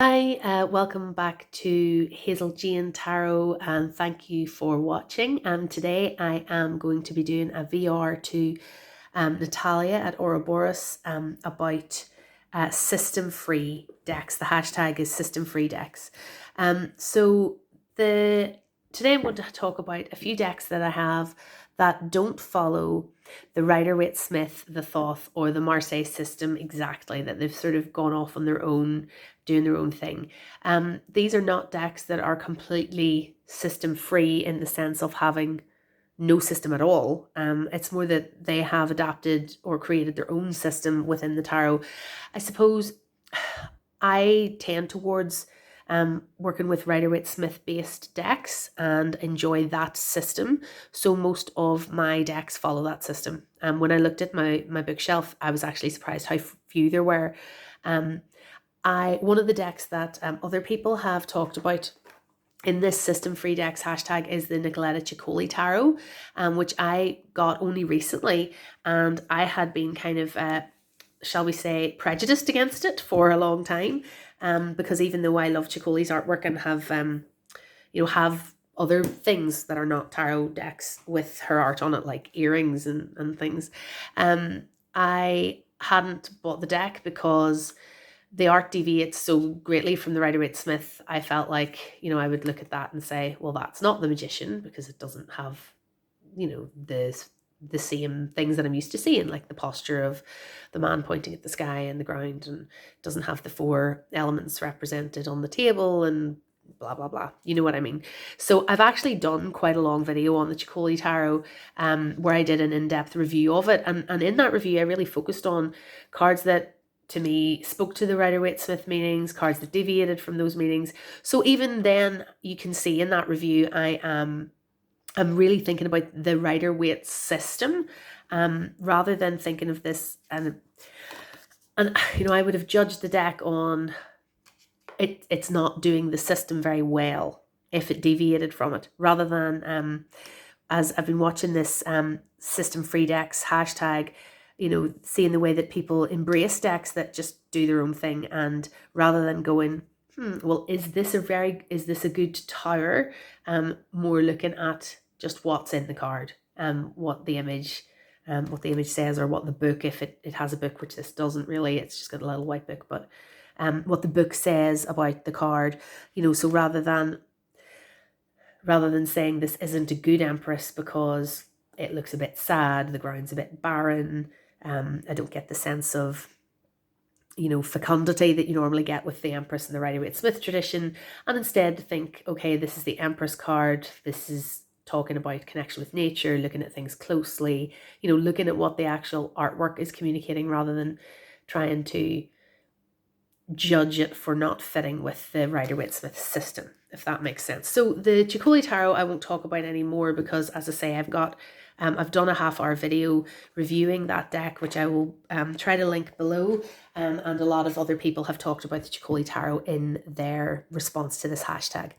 Hi, welcome back to Hazel Jane Tarot, and thank you for watching. Today I am going to be doing a VR to Natalia at Oroborus about system-free decks. The hashtag is system-free decks. So today I'm going to talk about a few decks that I have that don't follow the Rider-Waite-Smith, the Thoth, or the Marseille system exactly, that they've sort of gone off on their own, doing their own thing. These are not decks that are completely system free in the sense of having no system at all. It's more that they have adapted or created their own system within the tarot. I suppose I tend towards working with Rider-Waite-Smith based decks and enjoy that system. So most of my decks follow that system. When I looked at my bookshelf, I was actually surprised how few there were. One of the decks that other people have talked about in this system free decks hashtag is the Natalia Tarot, which I got only recently, and I had been kind of shall we say prejudiced against it for a long time, because even though I love Chicoli's artwork and have other things that are not tarot decks with her art on it, like earrings and things, I hadn't bought the deck because the art deviates so greatly from the Rider-Waite-Smith. I felt like, I would look at that and say, well, that's not the Magician because it doesn't have, the same things that I'm used to seeing, like the posture of the man pointing at the sky and the ground, and doesn't have the four elements represented on the table and blah, blah, blah. You know what I mean? So I've actually done quite a long video on the Chicoli Tarot, where I did an in-depth review of it. And in that review, I really focused on cards that to me spoke to the Rider-Waite-Smith meanings, cards that deviated from those meanings. So even then, you can see in that review, I'm really thinking about the Rider-Waite system, rather than thinking of this. And I would have judged the deck on it's not doing the system very well if it deviated from it, rather than as I've been watching this system free decks hashtag, seeing the way that people embrace decks that just do their own thing, and rather than going, well, is this a good tower? More looking at just what's in the card, what the image says, or what the book, if it has a book, which this doesn't really, it's just got a little white book, but what the book says about the card, so rather than saying this isn't a good Empress because it looks a bit sad, the ground's a bit barren, I don't get the sense of, fecundity that you normally get with the Empress and the Rider-Waite-Smith tradition, and instead think, okay, this is the Empress card, this is talking about connection with nature, looking at things closely, looking at what the actual artwork is communicating, rather than trying to judge it for not fitting with the Rider-Waite-Smith system, if that makes sense. So the Chicoli Tarot I won't talk about anymore because, as I say, I've done a half-hour video reviewing that deck, which I will try to link below, and a lot of other people have talked about the Chicoli Tarot in their response to this hashtag.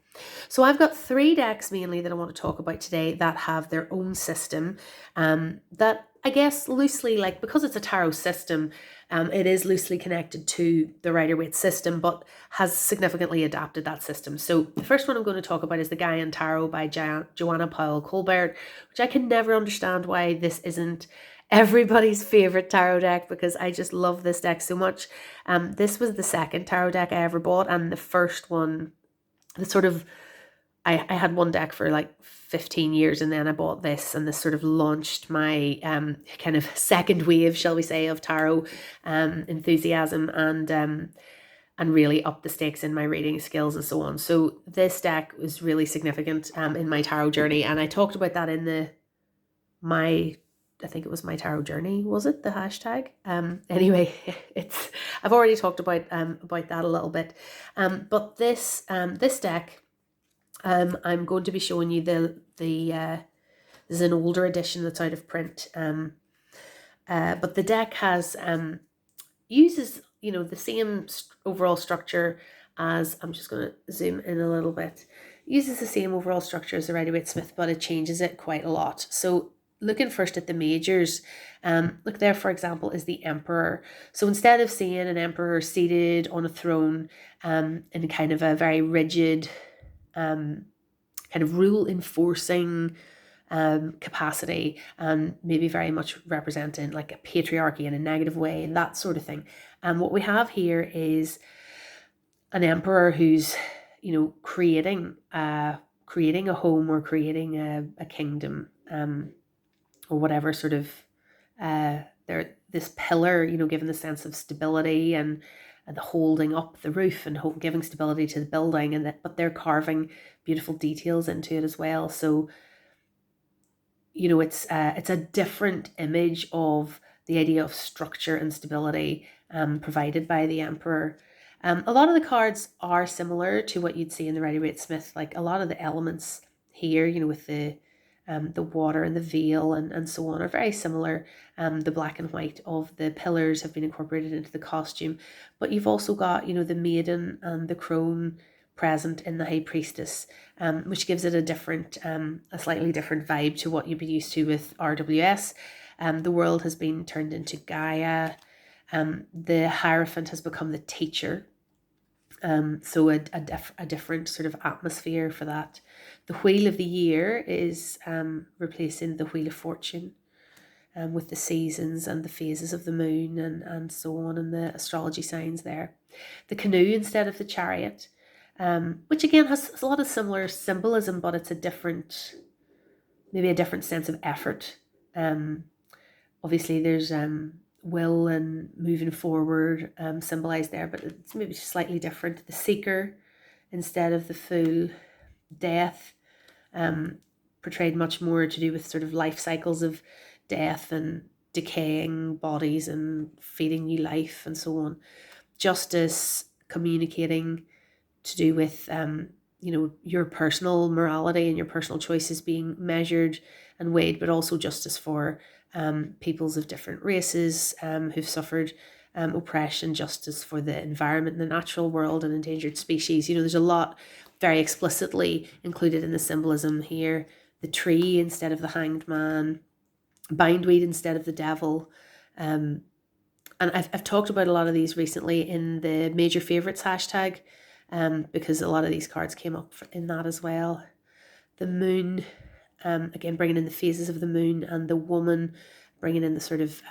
So I've got three decks mainly that I want to talk about today that have their own system, that I guess loosely, like, because it's a tarot system, it is loosely connected to the Rider-Waite system, but has significantly adapted that system. So the first one I'm going to talk about is the Gaian Tarot by Joanna Powell Colbert, which I can never understand why this isn't everybody's favorite tarot deck, because I just love this deck so much. This was the second tarot deck I ever bought, and the first one, the sort of, I had one deck for like 15 years, and then I bought this, and this sort of launched my kind of second wave, shall we say, of tarot enthusiasm, and really upped the stakes in my reading skills and so on. So this deck was really significant in my tarot journey, and I talked about that in I think it was my tarot journey, was it, the hashtag? Anyway, I've already talked about that a little bit, but this deck, I'm going to be showing you there's an older edition that's out of print, but the deck has uses the same overall structure as, I'm just going to zoom in a little bit, uses the same overall structure as the Rider-Waite-Smith, but it changes it quite a lot. So looking first at the majors, look there, for example, is the emperor. So instead of seeing an emperor seated on a throne in kind of a very rigid, um, kind of rule enforcing capacity, and maybe very much representing like a patriarchy in a negative way and that sort of thing. And what we have here is an emperor who's, creating a home, or creating a kingdom, or whatever sort of they're this pillar, giving the sense of stability, and the holding up the roof, and giving stability to the building, and that, but they're carving beautiful details into it as well. So it's a different image of the idea of structure and stability provided by the emperor. A lot of the cards are similar to what you'd see in the Rider-Waite-Smith. Like a lot of the elements here, with the water and the veil and so on, are very similar. The black and white of the pillars have been incorporated into the costume, but you've also got, the maiden and the crone present in the high priestess, which gives it a slightly different vibe to what you'd be used to with RWS. The world has been turned into Gaia. The Hierophant has become the teacher. So a different sort of atmosphere for that. The Wheel of the Year is replacing the Wheel of Fortune, with the seasons and the phases of the moon and so on, and the astrology signs there. The Canoe instead of the Chariot, which again has a lot of similar symbolism, but it's maybe a different sense of effort. Obviously there's will and moving forward symbolized there, but it's maybe slightly different. The Seeker instead of the Fool. Death, portrayed much more to do with sort of life cycles of death and decaying bodies and feeding new life and so on. Justice, communicating to do with your personal morality and your personal choices being measured and weighed, but also justice for peoples of different races who've suffered oppression, justice for the environment, the natural world, and endangered species. There's a lot very explicitly included in the symbolism here. The tree instead of the hanged man, bindweed instead of the devil. And I've talked about a lot of these recently in the major favorites hashtag, because a lot of these cards came up in that as well. The moon, again, bringing in the phases of the moon, and the woman bringing in the sort of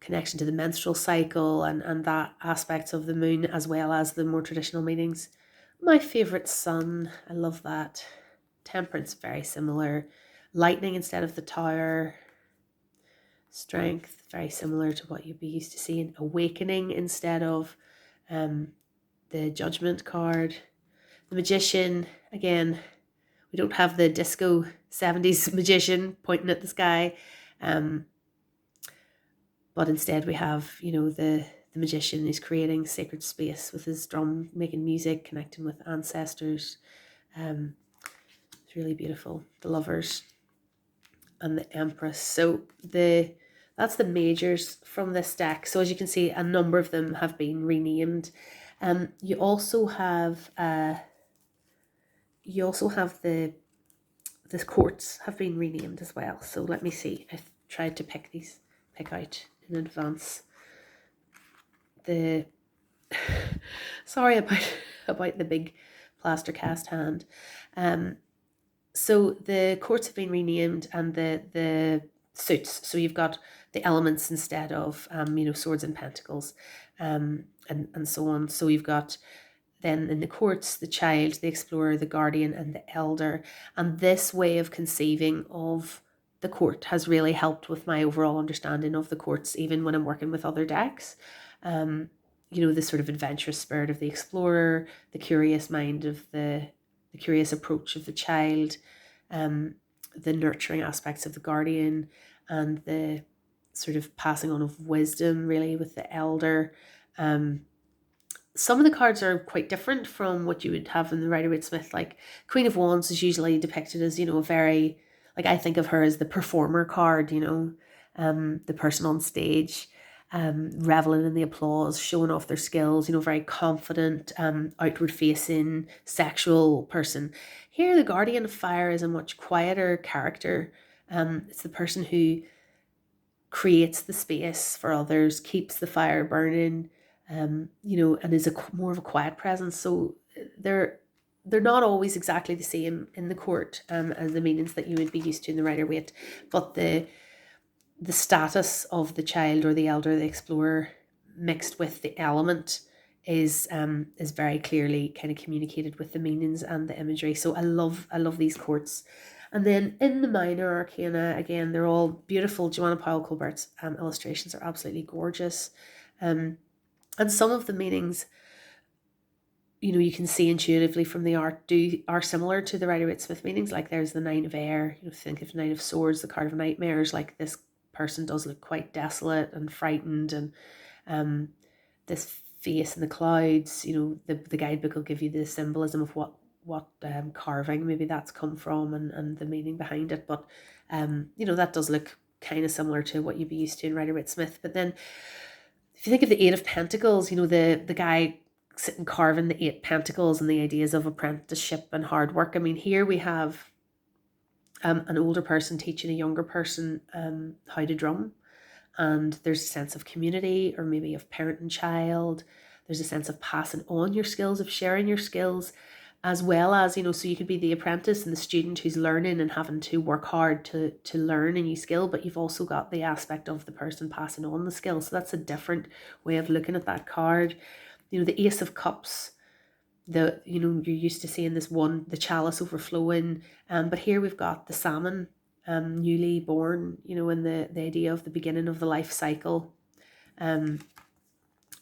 connection to the menstrual cycle and that aspects of the moon, as well as the more traditional meanings. My favorite, sun, I love that. Temperance, very similar. Lightning instead of the tower. Strength, very similar to what you'd be used to seeing. Awakening instead of the judgment card. The magician, again, we don't have the disco 70s magician pointing at the sky, but instead we have, the magician is creating sacred space with his drum, making music, connecting with ancestors. It's really beautiful. The Lovers and the Empress. So that's the majors from this deck. So as you can see, a number of them have been renamed. You also have the courts have been renamed as well. So let me see. I've tried to pick out in advance. Sorry about the big plaster cast hand. So the courts have been renamed, and the suits. So you've got the elements instead of swords and pentacles, and so on. So you've got then in the courts the child, the explorer, the guardian, and the elder. And this way of conceiving of the court has really helped with my overall understanding of the courts, even when I'm working with other decks. The sort of adventurous spirit of the explorer, the curious mind of the curious approach of the child, the nurturing aspects of the guardian, and the sort of passing on of wisdom really with the elder. Some of the cards are quite different from what you would have in the Rider-Waite-Smith. Like Queen of Wands is usually depicted as, a very, like I think of her as the performer card, the person on stage, reveling in the applause, showing off their skills, very confident, outward facing, sexual person. Here, the Guardian of Fire is a much quieter character, It's the person who creates the space for others, keeps the fire burning, and is more of a quiet presence. So they're not always exactly the same in the court as the meanings that you would be used to in the Rider-Waite, but the status of the child or the elder, the explorer, mixed with the element is very clearly kind of communicated with the meanings and the imagery. So I love these courts. And then in the minor arcana, again, they're all beautiful. Joanna Powell Colbert's illustrations are absolutely gorgeous. And some of the meanings, you can see intuitively from the art are similar to the Rider-Waite-Smith meanings. Like there's the Nine of Air, think of the Knight of Swords, the card of nightmares. Like this person does look quite desolate and frightened, and this face in the clouds. The guidebook will give you the symbolism of what carving maybe that's come from, and the meaning behind it. But that does look kind of similar to what you'd be used to in Rider-Waite-Smith. But then if you think of the Eight of Pentacles, the guy sitting carving the 8 pentacles and the ideas of apprenticeship and hard work. I mean, here we have an older person teaching a younger person how to drum, and there's a sense of community, or maybe of parent and child. There's a sense of passing on your skills, of sharing your skills, as well as, so you could be the apprentice and the student who's learning and having to work hard to learn a new skill, but you've also got the aspect of the person passing on the skill. So that's a different way of looking at that card. The Ace of Cups, you're used to seeing this one, the chalice overflowing, but here we've got the salmon, newly born, and the idea of the beginning of the life cycle,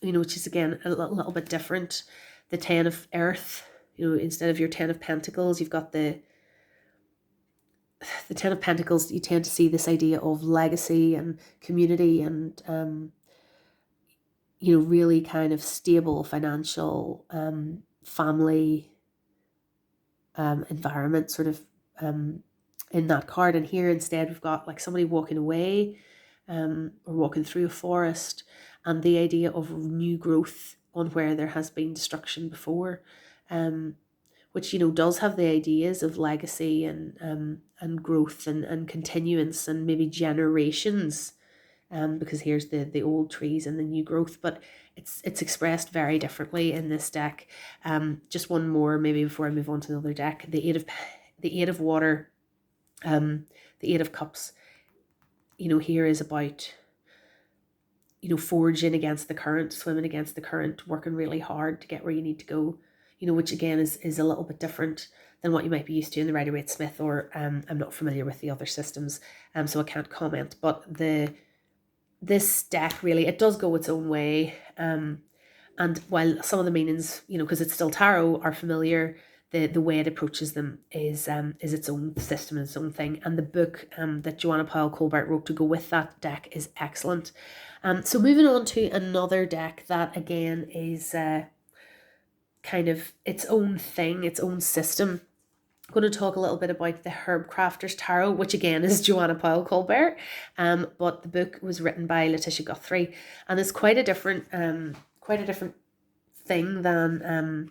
which is again a little bit different. The 10 of Earth, instead of your 10 of Pentacles, you've got the 10 of Pentacles. You tend to see this idea of legacy and community and really kind of stable financial family environment sort of in that card. And here instead we've got like somebody walking away or walking through a forest, and the idea of new growth on where there has been destruction before, which does have the ideas of legacy and growth and continuance and maybe generations. Because here's the old trees and the new growth, but it's expressed very differently in this deck. Just one more maybe before I move on to the other deck. The Eight of Water, the Eight of Cups. Here is about forging against the current, swimming against the current, working really hard to get where you need to go. Which again is a little bit different than what you might be used to in the Rider-Waite-Smith, or I'm not familiar with the other systems, so I can't comment. But this deck really, it does go its own way, and while some of the meanings, because it's still tarot, are familiar, the way it approaches them is its own system, its own thing. And the book that Joanna Powell Colbert wrote to go with that deck is excellent. So moving on to another deck that again is kind of its own thing, its own system. I'm going to talk a little bit about the Herb Crafters Tarot, which again is Joanna Powell Colbert, but the book was written by Letitia Guthrie, and it's quite a different thing than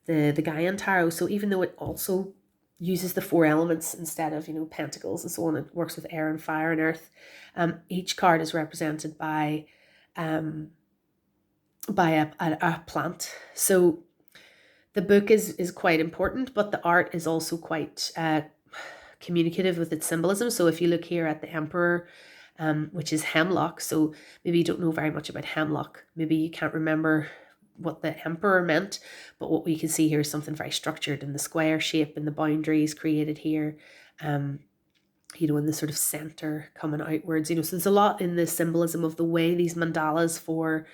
the Gaian Tarot. So even though it also uses the 4 elements instead of pentacles and so on, it works with air and fire and earth. Each card is represented by a plant. So the book is quite important, but the art is also quite communicative with its symbolism. So if you look here at the Emperor, which is hemlock, so maybe you don't know very much about hemlock. Maybe you can't remember what the Emperor meant, but what we can see here is something very structured in the square shape and the boundaries created here, in the sort of center coming outwards. So there's a lot in the symbolism of the way these mandalas for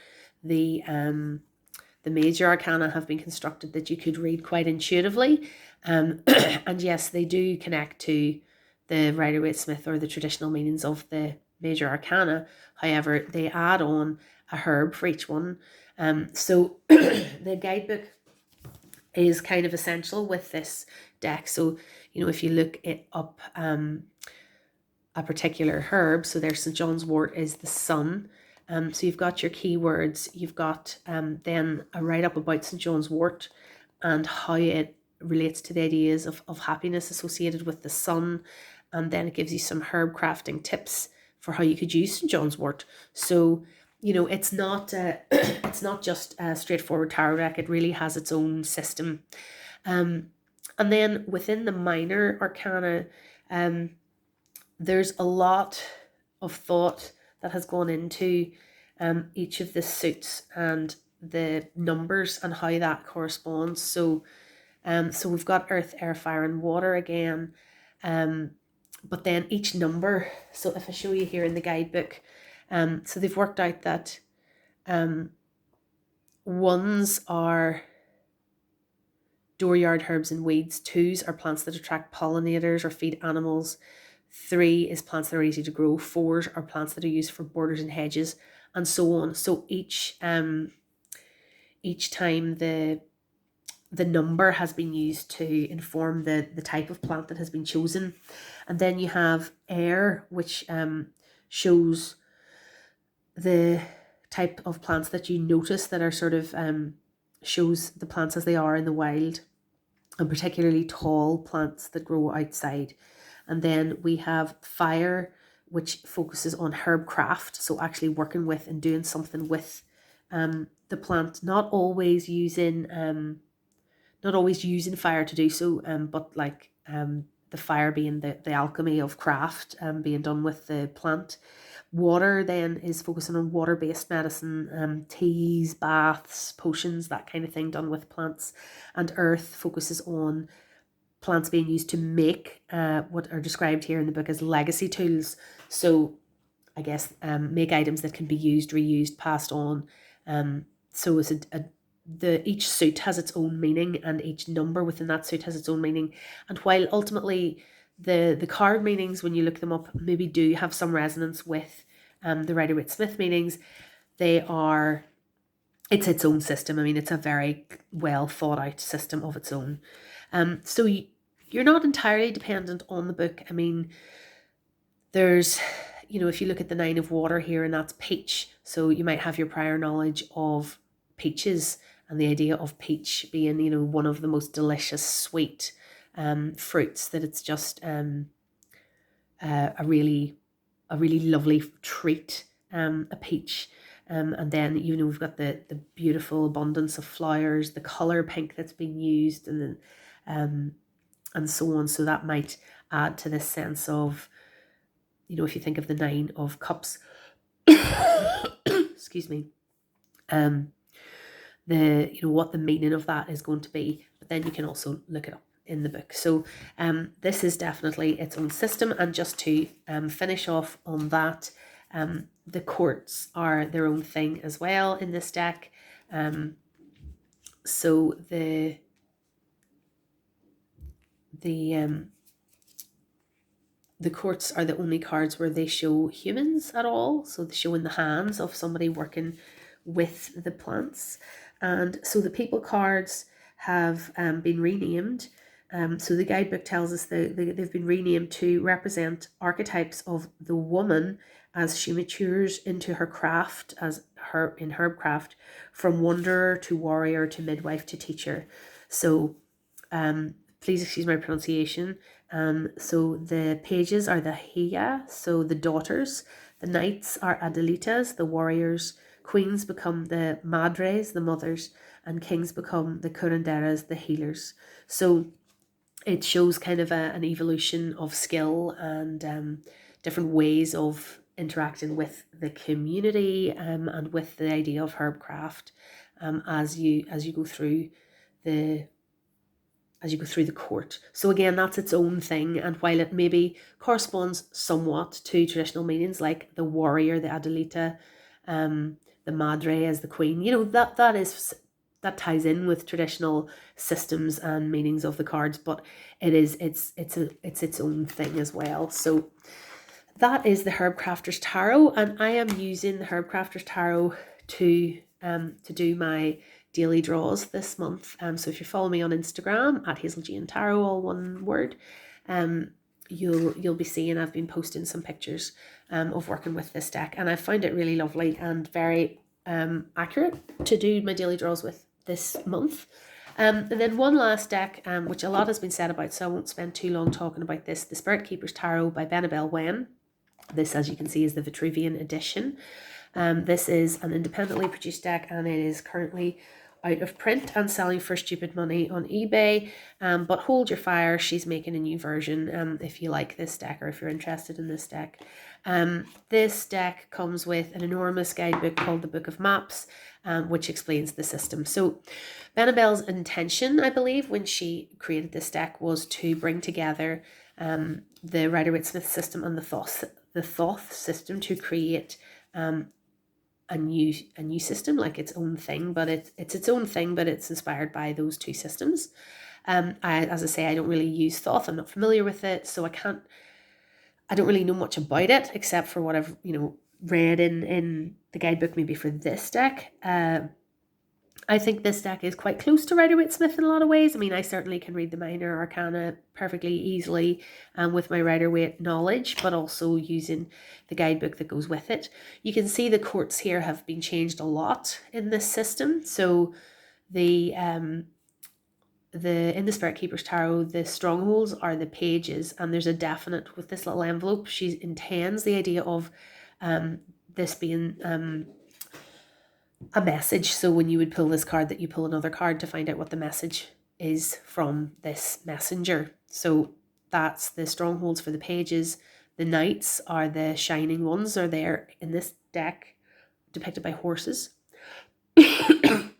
the major arcana have been constructed that you could read quite intuitively. And yes, they do connect to the Rider-Waite-Smith or the traditional meanings of the major arcana. However, they add on a herb for each one. So the guidebook is kind of essential with this deck. So, if you look it up, a particular herb, so there's St. John's wort is the sun. So you've got your keywords, you've got then a write-up about St. John's wort and how it relates to the ideas of happiness associated with the sun. and then it gives you some herb crafting tips for how you could use St. John's wort. So, you know, it's not it's not just a straightforward tarot deck. It really has its own system. And then within the minor arcana, there's a lot of thought that has gone into each of the suits and the numbers and how that corresponds. So we've got earth, air, fire, and water again. But then each number, so if I show you here in the guidebook, so they've worked out that ones are dooryard herbs and weeds, twos are plants that attract pollinators or feed animals, three is plants that are easy to grow, fours are plants that are used for borders and hedges, and so on. So each time the number has been used to inform the type of plant that has been chosen. And then you have air, which shows the type of plants that you notice that are sort of shows the plants as they are in the wild, and particularly tall plants that grow outside. And then we have fire, which focuses on herb craft, so actually working with and doing something with the plant, not always using fire to do so, but like the fire being the alchemy of craft being done with the plant. Water then is focusing on water-based medicine, teas, baths, potions, that kind of thing done with plants. And earth focuses on plants being used to make what are described here in the book as legacy tools. So I guess make items that can be used, reused, passed on. So it's each suit has its own meaning, and each number within that suit has its own meaning. And while ultimately the card meanings, when you look them up, maybe do have some resonance with the Rider-Waite-Smith meanings, it's its own system. I mean, it's a very well thought out system of its own. So you're not entirely dependent on the book. I mean, there's, if you look at the 9 of water here, and that's peach, so you might have your prior knowledge of peaches and the idea of peach being, one of the most delicious sweet fruits, that it's just a really lovely treat, a peach. And then we've got the beautiful abundance of flowers, the color pink that's been used, and then and so on. So that might add to this sense of, if you think of the 9 of cups, excuse me, what the meaning of that is going to be. But then you can also look it up in the book. So this is definitely its own system. And just to finish off on that, the courts are their own thing as well in this deck. So the courts are the only cards where they show humans at all. So they show in the hands of somebody working with the plants. And so the people cards have been renamed. So the guidebook tells us that they've been renamed to represent archetypes of the woman as she matures into her craft, in herb craft, from wanderer to warrior to midwife to teacher. So please excuse my pronunciation. So the pages are the Hia, so the daughters. The knights are Adelitas, the warriors. Queens become the Madres, the mothers. And kings become the Curanderas, the healers. So it shows kind of an evolution of skill and different ways of interacting with the community and with the idea of herb craft as you go through the court. So again, that's its own thing, and while it maybe corresponds somewhat to traditional meanings like the warrior, the Adelita, the Madre as the queen, that ties in with traditional systems and meanings of the cards, but it's its own thing as well. So that is the Herb Crafters Tarot, and I am using the Herb Crafters Tarot to do my daily draws this month. So if you follow me on Instagram at Hazel Jane Tarot, all one word, you'll be seeing I've been posting some pictures of working with this deck, and I found it really lovely and very accurate to do my daily draws with this month. And then one last deck, which a lot has been said about, so I won't spend too long talking about this, the Spirit Keeper's Tarot by Benabel Wen. This, as you can see, is the Vitruvian edition. This is an independently produced deck, and it is currently out of print and selling for stupid money on eBay. But hold your fire, she's making a new version if you like this deck or if you're interested in this deck. This deck comes with an enormous guidebook called the Book of Maps, which explains the system. So Benabel's intention, I believe, when she created this deck was to bring together the Rider-Waite-Smith system and the Thoth system to create a new system, like its own thing, but it's its own thing, but it's inspired by those two systems. As I say, I don't really use Thoth. I'm not familiar with it, so I don't really know much about it except for what I've read in the guidebook maybe for this deck. I think this deck is quite close to Rider-Waite-Smith in a lot of ways. I mean, I certainly can read the minor arcana perfectly easily with my Rider-Waite knowledge, but also using the guidebook that goes with it. You can see the courts here have been changed a lot in this system. So in the Spirit Keeper's Tarot, the strongholds are the pages, and there's a definite with this little envelope. She intends the idea of this being a message. So when you would pull this card, that you pull another card to find out what the message is from this messenger. So that's the strongholds for the pages. The knights are the shining ones, are there in this deck depicted by horses. And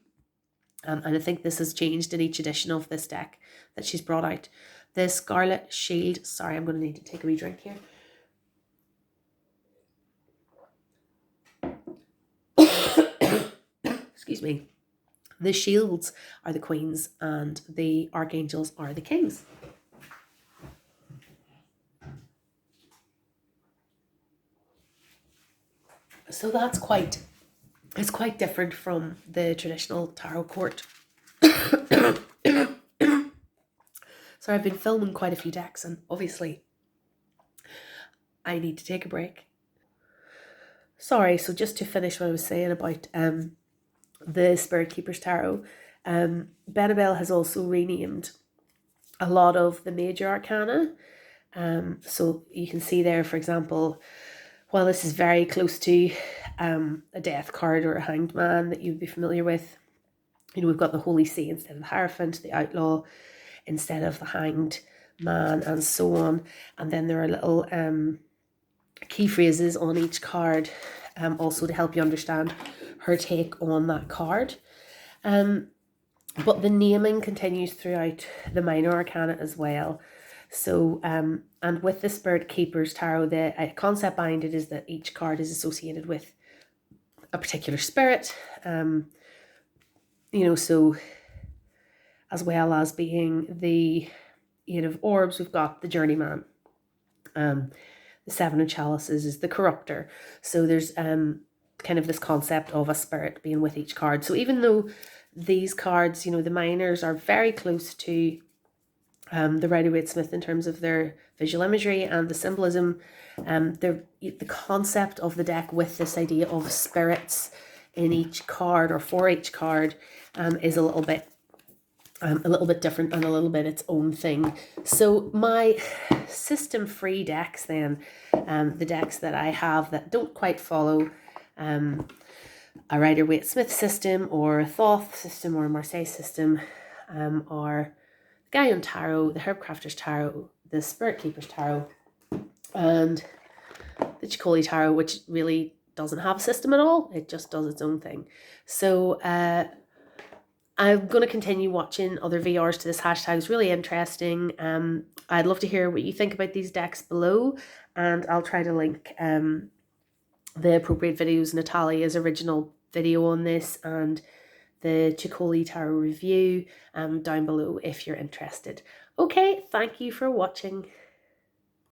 I think this has changed in each edition of this deck that she's brought out. The Scarlet Shield, sorry, I'm going to need to take a wee drink here. Excuse me. The shields are the queens and the archangels are the kings. So it's quite different from the traditional tarot court. So I've been filming quite a few decks, and obviously I need to take a break. Sorry, so just to finish what I was saying about the Spirit Keeper's Tarot, Benabel has also renamed a lot of the major arcana. So you can see there, for example, while this is very close to a death card or a hanged man that you'd be familiar with, we've got the Holy See instead of the Hierophant, the Outlaw instead of the hanged man, and so on. And then there are little key phrases on each card also to help you understand her take on that card. But the naming continues throughout the minor arcana as well. So, and with the Spirit Keeper's Tarot, the concept behind it is that each card is associated with a particular spirit. So as well as being the Eight of Orbs, we've got the Journeyman. The Seven of Chalices is the Corruptor. So there's kind of this concept of a spirit being with each card. So even though these cards, the minors are very close to the Rider-Waite-Smith in terms of their visual imagery and the symbolism, the concept of the deck with this idea of spirits in each card or for each card is a little bit different and a little bit its own thing. So my system free decks then, the decks that I have that don't quite follow a Rider-Waite-Smith system or a Thoth system or a Marseille system, are the Gaian Tarot, the Herbcrafter's Tarot, the Spirit Keeper's Tarot, and the Chicoli Tarot, which really doesn't have a system at all. It just does its own thing. So I'm going to continue watching other VRs to this hashtag. It's really interesting. I'd love to hear what you think about these decks below, and I'll try to link the appropriate videos, Natalia's original video on this and the Chicoli Tarot review down below if you're interested. Okay, thank you for watching.